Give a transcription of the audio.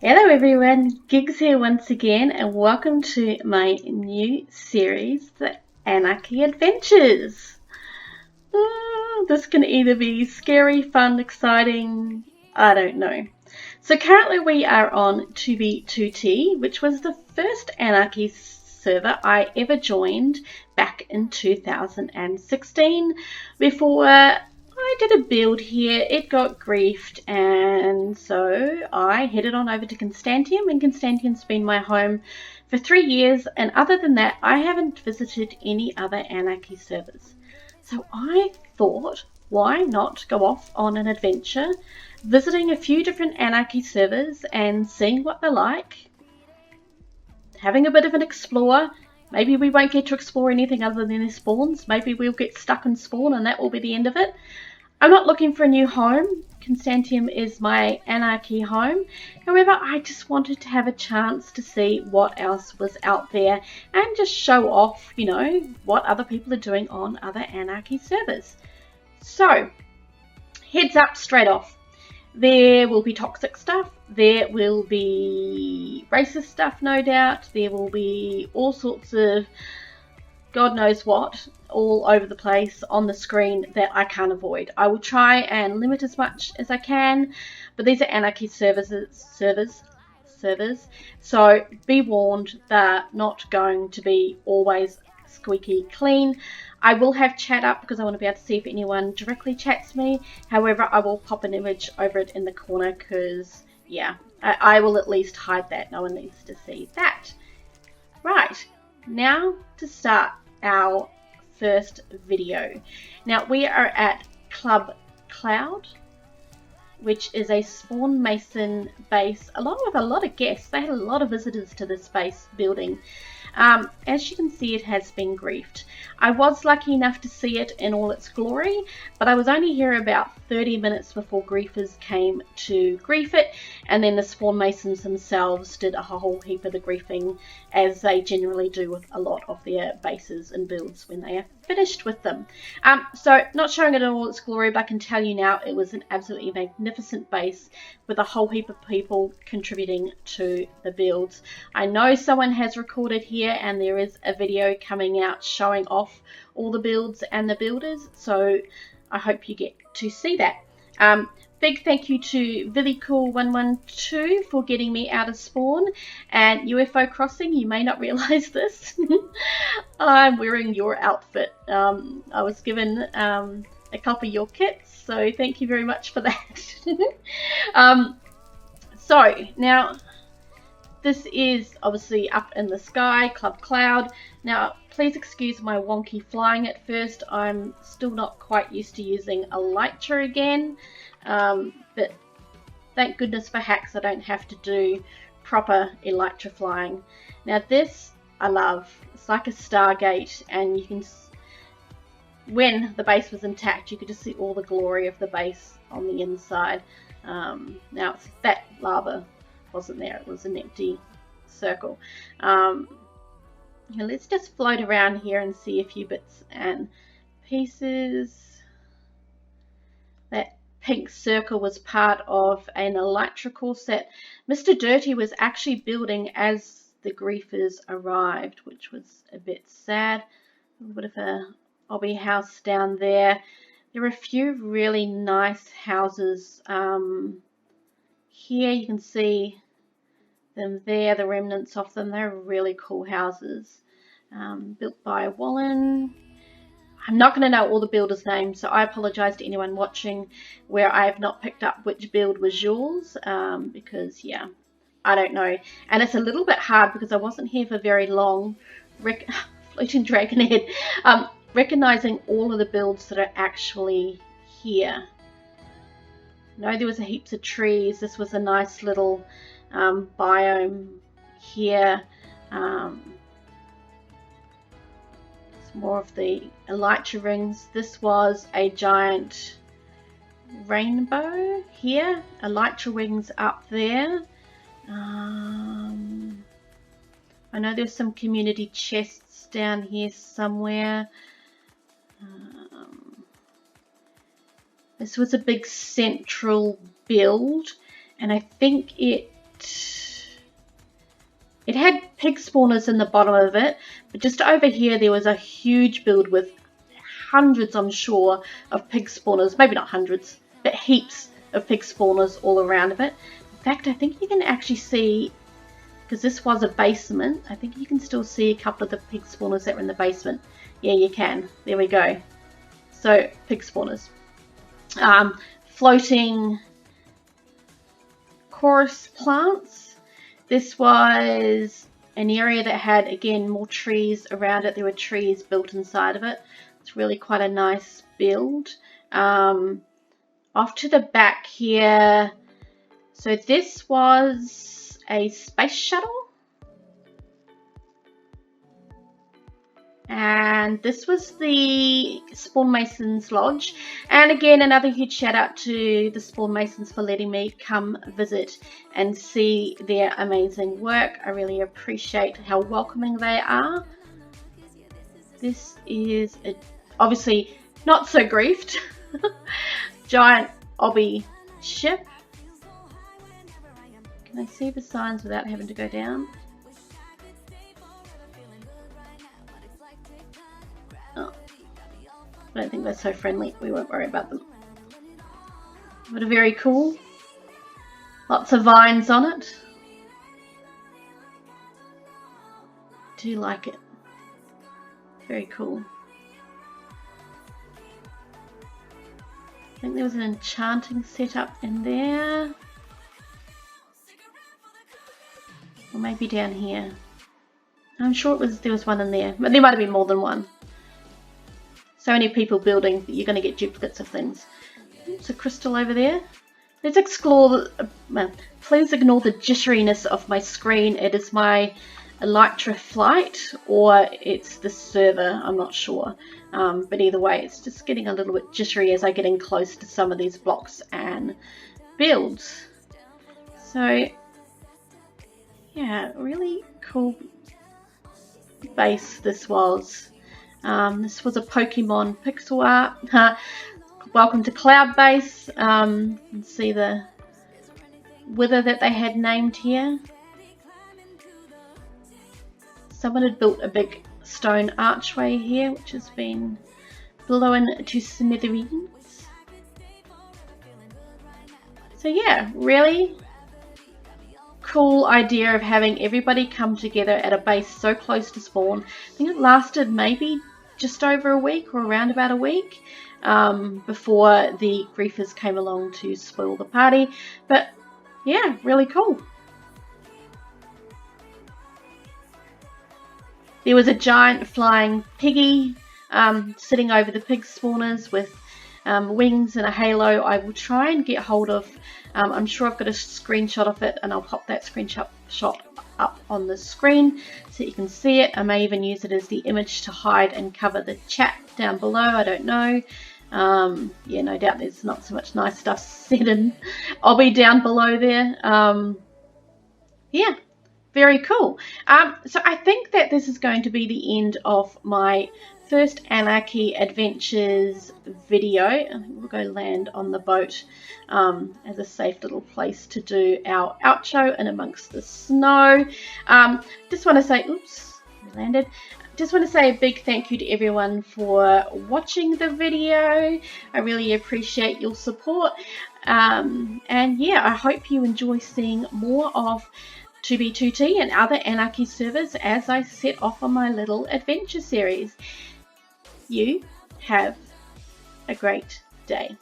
Hello everyone, Gigs here once again and welcome to my new series, The Anarchy Adventures. This can either be scary, fun, exciting, I don't know. So currently we are on 2B2T, which was the first Anarchy server I ever joined back in 2016 before I did a build here, it got griefed, and so I headed on over to Constantium, and Constantium's been my home for 3 years, and other than that, I haven't visited any other Anarchy servers. So I thought, why not go off on an adventure, visiting a few different Anarchy servers and seeing what they're like, having a bit of an explore. Maybe we won't get to explore anything other than their spawns. Maybe we'll get stuck in spawn and that will be the end of it. I'm not looking for a new home. Constantium is my Anarchy home. However, I just wanted to have a chance to see what else was out there and just show off, what other people are doing on other Anarchy servers. So, heads up straight off. There will be toxic stuff. There will be racist stuff, no doubt. There will be all sorts of God knows what all over the place on the screen that I can't avoid. I will try and limit as much as I can, but these are Anarchy servers, so be warned, they're not going to be always squeaky clean. I will have chat up because I want to be able to see if anyone directly chats me. However, I will pop an image over it in the corner because, yeah, I will at least hide that. No one needs to see that. Right, now to start our first video. Now we are at Club Cloud, which is a spawn mason base along with a lot of guests. They had a lot of visitors to this base building. As you can see, it has been griefed. I was lucky enough to see it in all its glory, but I was only here about 30 minutes before griefers came to grief it, and then the spawn masons themselves did a whole heap of the griefing, as they generally do with a lot of their bases and builds when they are finished with them. So not showing it in all its glory, but I can tell you now it was an absolutely magnificent base with a whole heap of people contributing to the builds. I know someone has recorded here and there is a video coming out showing off all the builds and the builders, so I hope you get to see that. Big thank you to VillyCool112 for getting me out of spawn, and UFO Crossing, you may not realise this, I'm wearing your outfit. I was given a couple of your kits, so thank you very much for that. So now this is obviously up in the sky, Club Cloud. Now please excuse my wonky flying at first. I'm still not quite used to using Elytra again, but thank goodness for hacks I don't have to do proper Elytra flying. Now this I love. It's like a Stargate, and you can, when the base was intact, you could just see all the glory of the base on the inside. Now it's that lava wasn't there, it was an empty circle. Let's just float around here and see a few bits and pieces. That pink circle was part of an Elytra course that Mr. Dirty was actually building as the griefers arrived, which was a bit sad. A little bit of a obby house down there. There are a few really nice houses here. You can see them there, the remnants of them. They're really cool houses, built by Wallen. I'm not going to know all the builders' names, so I apologise to anyone watching where I have not picked up which build was yours, because, yeah, I don't know. And it's a little bit hard because I wasn't here for very long. Floating Dragon Head. Recognising all of the builds that are actually here. No, there was a heaps of trees. This was a nice little biome here. More of the Elytra rings. This was a giant rainbow here. Elytra wings up there. I know there's some community chests down here somewhere. This was a big central build, and I think it it had pig spawners in the bottom of it, but just over here there was a huge build with hundreds, I'm sure, of pig spawners. Maybe not hundreds, but heaps of pig spawners all around of it. In fact, I think you can actually see, because this was a basement, I think you can still see a couple of the pig spawners that were in the basement. Yeah, you can. There we go. So, pig spawners. Floating chorus plants. This was an area that had, again, more trees around it. There were trees built inside of it. It's really quite a nice build. Off to the back here, so this was a space shuttle. And this was the Spawn Masons Lodge. And again, another huge shout out to the Spawn Masons for letting me come visit and see their amazing work. I really appreciate how welcoming they are. This is obviously not so griefed. Giant obby ship. Can I see the signs without having to go down? Oh, I don't think they're so friendly. We won't worry about them. But a very cool. Lots of vines on it. Do like it. Very cool. I think there was an enchanting setup in there. Or maybe down here. I'm sure there was one in there. But there might have been more than one. So many people building that you're going to get duplicates of things. There's a crystal over there. Let's explore. Please ignore the jitteriness of my screen. It is my Elytra flight, or it's the server, I'm not sure. But either way, it's just getting a little bit jittery as I get in close to some of these blocks and builds. So, yeah, really cool base this was. This was a Pokemon pixel art. Welcome to Cloud Base. You can see the wither that they had named here. Someone had built a big stone archway here, which has been blown to smithereens. So yeah, really cool idea of having everybody come together at a base so close to spawn. I think it lasted maybe just over a week or around about a week before the griefers came along to spoil the party. But yeah, really cool. There was a giant flying piggy sitting over the pig spawners with wings and a halo. I will try and get hold of, I'm sure I've got a screenshot of it, and I'll pop that screenshot up on the screen so you can see it. I may even use it as the image to hide and cover the chat down below. I don't know. Yeah, no doubt there's not so much nice stuff said in Obby down below there. Yeah. Very cool. So I think that this is going to be the end of my first Anarchy Adventures video. I think we'll go land on the boat as a safe little place to do our outro in amongst the snow. Just want to say, oops, we landed. Just want to say a big thank you to everyone for watching the video. I really appreciate your support. And yeah, I hope you enjoy seeing more of 2B2T and other Anarchy servers as I set off on my little adventure series. You have a great day.